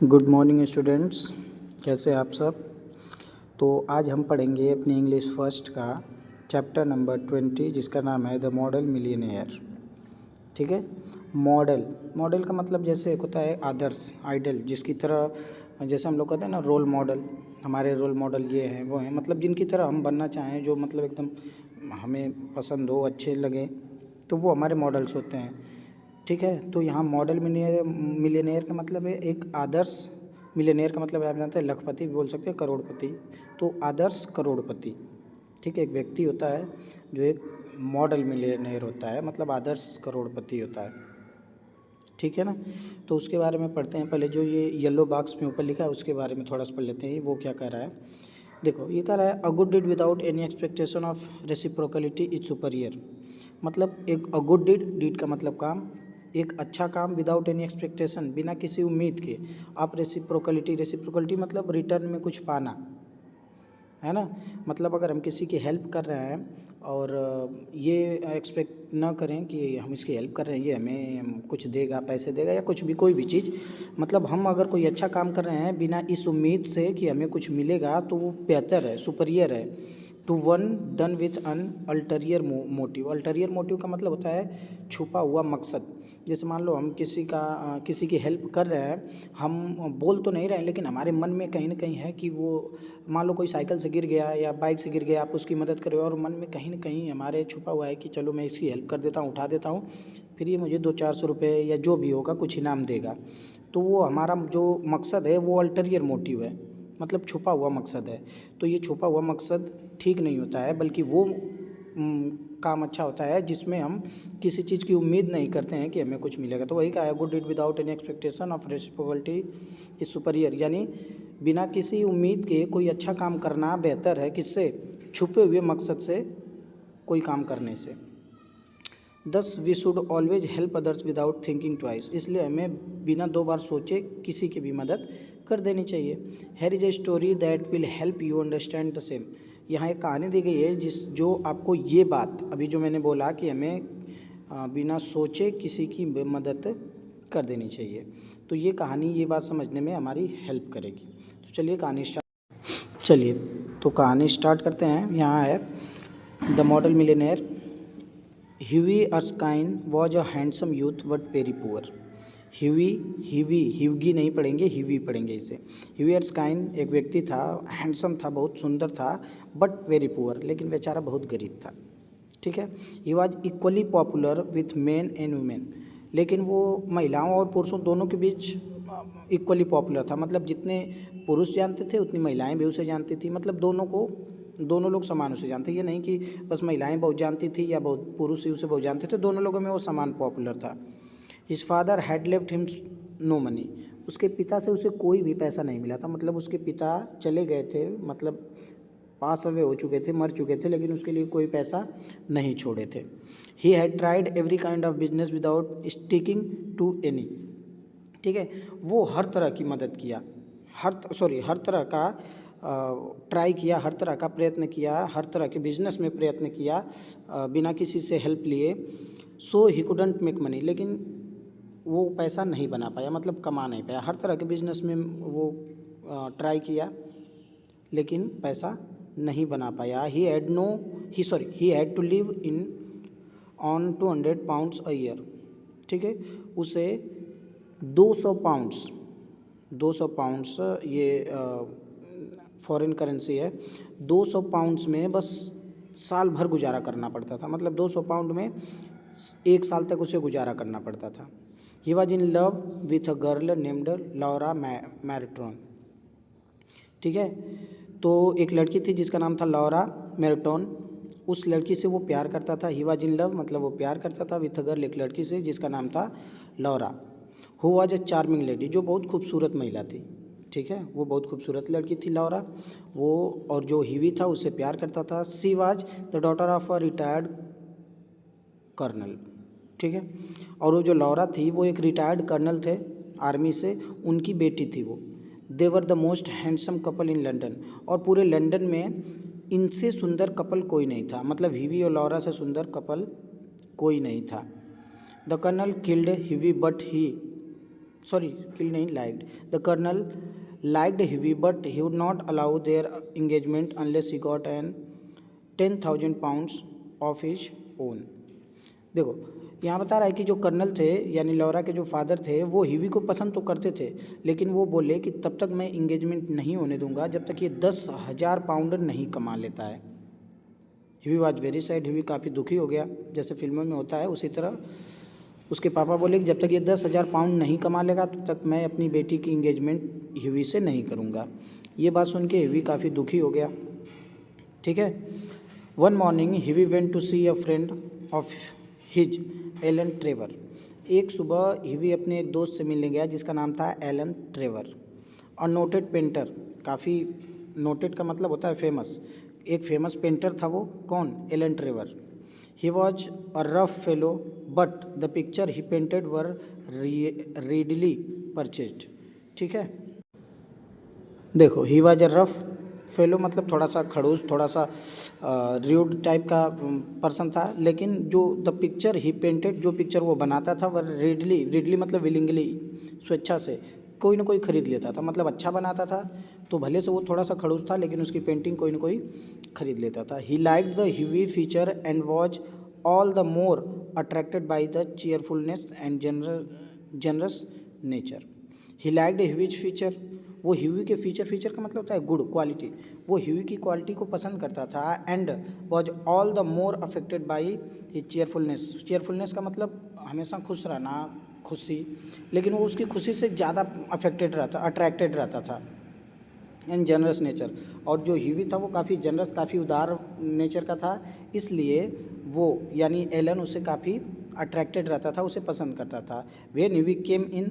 Good morning students, कैसे आप सब। तो आज हम पढ़ेंगे अपने इंग्लिश फर्स्ट का चैप्टर नंबर 20 जिसका नाम है द मॉडल मिलियनेयर। ठीक है। मॉडल का मतलब जैसे एक होता है आदर्श, आइडल, जिसकी तरह जैसे हम लोग कहते हैं ना रोल मॉडल, हमारे रोल मॉडल ये हैं वो हैं, मतलब जिनकी तरह हम बनना चाहें, जो मतलब एकदम हमें पसंद हो, अच्छे लगे, तो वो हमारे मॉडल्स होते हैं। ठीक है। तो यहाँ मॉडल मिलियनेयर का मतलब है एक आदर्श। मिलियनेयर का मतलब आप जानते हैं लखपति भी बोल सकते हैं, करोड़पति। तो आदर्श करोड़पति, ठीक है, एक व्यक्ति होता है जो एक मॉडल मिलियनेयर होता है, मतलब आदर्श करोड़पति होता है। ठीक है ना। तो उसके बारे में पढ़ते हैं। पहले जो ये येलो बॉक्स में ऊपर लिखा है उसके बारे में थोड़ा सा पढ़ लेते हैं, वो क्या कह रहा है। देखो ये कह रहा है a good deed without any expectation of reciprocity is superior. मतलब एक अ गुड डीड का मतलब काम, एक अच्छा काम विदाउट एनी एक्सपेक्टेशन, बिना किसी उम्मीद के, आप रेसिप्रोकलिटी मतलब रिटर्न में कुछ पाना, है ना। मतलब अगर हम किसी की हेल्प कर रहे हैं और ये एक्सपेक्ट ना करें कि हम इसकी हेल्प कर रहे हैं, ये हमें कुछ देगा, पैसे देगा या कुछ भी, कोई भी चीज़, मतलब हम अगर कोई अच्छा काम कर रहे हैं बिना इस उम्मीद से कि हमें कुछ मिलेगा, तो वो बेहतर है, सुपीरियर है to one done with an ulterior motive. Ulterior motive का मतलब होता है छुपा हुआ मकसद। जैसे मान लो हम किसी की हेल्प कर रहे हैं, हम बोल तो नहीं रहे हैं, लेकिन हमारे मन में कहीं ना कहीं है कि वो, मान लो कोई साइकिल से गिर गया या बाइक से गिर गया, आप उसकी मदद कर रहे हो और मन में कहीं ना कहीं हमारे छुपा हुआ है कि चलो मैं इसकी हेल्प कर देता हूँ, उठा देता हूँ, फिर ये मुझे 200-400 रुपये या जो भी होगा कुछ इनाम देगा। तो वो हमारा जो मकसद है वो अल्टरियर मोटिव है, मतलब छुपा हुआ मकसद है। तो ये छुपा हुआ मकसद ठीक नहीं होता है, बल्कि वो काम अच्छा होता है जिसमें हम किसी चीज़ की उम्मीद नहीं करते हैं कि हमें कुछ मिलेगा। तो वही कहा है good deed without any expectation of reciprocity is superior, यानी बिना किसी उम्मीद के कोई अच्छा काम करना बेहतर है, किससे, छुपे हुए मकसद से कोई काम करने से। Thus we should always help others without thinking twice, इसलिए हमें बिना दो बार सोचे किसी की भी मदद कर देनी चाहिए। Here is a story that will help you understand the same. यहाँ एक कहानी दी गई है जो आपको ये बात अभी जो मैंने बोला कि हमें बिना सोचे किसी की मदद कर देनी चाहिए, तो ये कहानी ये बात समझने में हमारी हेल्प करेगी। तो चलिए तो कहानी स्टार्ट करते हैं। यहाँ है the model millionaire. Hughie Erskine was a handsome youth but very poor. Hughie नहीं पढ़ेंगे, ह्यूई पढ़ेंगे इसे। ह्यूई अर्स्काइन एक व्यक्ति था, हैंडसम था, बहुत सुंदर था, बट वेरी पुअर, लेकिन बेचारा बहुत गरीब था। ठीक है। He was equally popular with main and women, लेकिन वो महिलाओं और पुरुषों दोनों के बीच इक्वली पॉपुलर था, मतलब जितने पुरुष जानते थे उतनी महिलाएं भी उसे जानती थी, मतलब दोनों लोग समान उसे जानते। ये नहीं कि बस महिलाएं बहुत जानती थी या बहुत पुरुष ही उसे बहुत जानते थे, दोनों लोगों में वो समान पॉपुलर था। His father had left him no money. उसके पिता से उसे कोई भी पैसा नहीं मिला था, मतलब उसके पिता चले गए थे, मतलब पास अवे हो चुके थे, मर चुके थे, लेकिन उसके लिए कोई पैसा नहीं छोड़े थे। He had tried every kind of business without sticking to any. ठीक है। वो हर तरह की मदद किया, हर तरह का ट्राई किया, हर तरह का प्रयत्न किया, हर तरह के बिजनेस में प्रयत्न किया बिना किसी से हेल्प लिए। सो ही कुडंट मेक मनी, लेकिन वो पैसा नहीं बना पाया, मतलब कमा नहीं पाया। हर तरह के बिजनेस में वो ट्राई किया लेकिन पैसा नहीं बना पाया। He had to live in on 200 pounds a year. ठीक है। उसे 200 पाउंड्स ये फॉरेन करेंसी है, 200 पाउंड्स में बस साल भर गुजारा करना पड़ता था, मतलब 200 पाउंड में एक साल तक उसे गुजारा करना पड़ता था। He was in love with a girl named Laura Merton. ठीक है। तो एक लड़की थी जिसका नाम था लॉरा मैरिटॉन, उस लड़की से वो प्यार करता था। ही वॉज इन लव मतलब वो प्यार करता था विथ अ गर्ल, एक लड़की से जिसका नाम था Laura. Who was a charming lady, जो बहुत खूबसूरत महिला थी। ठीक है। वो बहुत खूबसूरत लड़की थी लॉरा, वो, और जो हीवी था उससे प्यार करता था। She was the daughter of a retired colonel. ठीक है। और वो जो लॉरा थी वो एक रिटायर्ड कर्नल थे आर्मी से, उनकी बेटी थी वो। They were the most handsome couple in London, और पूरे लंदन में इनसे सुंदर कपल कोई नहीं था, मतलब हीवी और लॉरा से सुंदर कपल कोई नहीं था। The colonel killed Hughie but he sorry kill नहीं, liked. The colonel liked Hughie but he would not allow their engagement unless he got an 10,000 pounds of his own. देखो यहाँ बता रहा है कि जो कर्नल थे यानी लौरा के जो फादर थे वो हीवी को पसंद तो करते थे, लेकिन वो बोले कि तब तक मैं इंगेजमेंट नहीं होने दूंगा जब तक ये 10,000 पाउंड नहीं कमा लेता है। Heavy was very sad, heavy काफ़ी दुखी हो गया, जैसे फिल्मों में होता है उसी तरह उसके पापा बोले कि जब तक ये 10,000 पाउंड नहीं कमा लेगा तब तक मैं अपनी बेटी की इंगेजमेंट हीवी से नहीं करूँगा। ये बात सुन के हीवी काफ़ी दुखी हो गया। ठीक है। One morning Hughie went to see a friend of his Alan Trevor. एक सुबह हीवी अपने एक दोस्त से मिलने गया जिसका नाम था एलन ट्रेवर। और नोटेड पेंटर, काफ़ी नोटेड का मतलब होता है फेमस, एक फेमस पेंटर था वो, कौन? Alan Trevor. He was a rough fellow but the picture he painted were readily purchased. ठीक है। देखो he was a rough fellow मतलब थोड़ा सा खड़ूस, थोड़ा सा र्यूड टाइप का पर्सन था, लेकिन जो द पिक्चर ही पेंटेड, जो पिक्चर वो बनाता था वह रेडली मतलब विलिंगली, स्वेच्छा से कोई ना कोई खरीद लेता था, मतलब अच्छा बनाता था तो भले से वो थोड़ा सा खड़ूस था लेकिन उसकी पेंटिंग कोई ना कोई खरीद लेता था। He liked the Hughie feature and was all the more attracted by the cheerfulness and generous nature. He liked Hughie's feature, वो हीवी के फीचर का मतलब होता है गुड क्वालिटी, वो हीवी की क्वालिटी को पसंद करता था। And was all the more affected by his cheerfulness का मतलब हमेशा खुश रहना, खुशी, लेकिन वो उसकी खुशी से ज़्यादा अट्रैक्टेड रहता था। एंड जनरस नेचर, और जो हीवी था वो काफ़ी जनरस, काफ़ी उदार नेचर का था, इसलिए वो यानी एलन उससे काफ़ी अट्रैक्टेड रहता था, उसे पसंद करता था। When heavy came in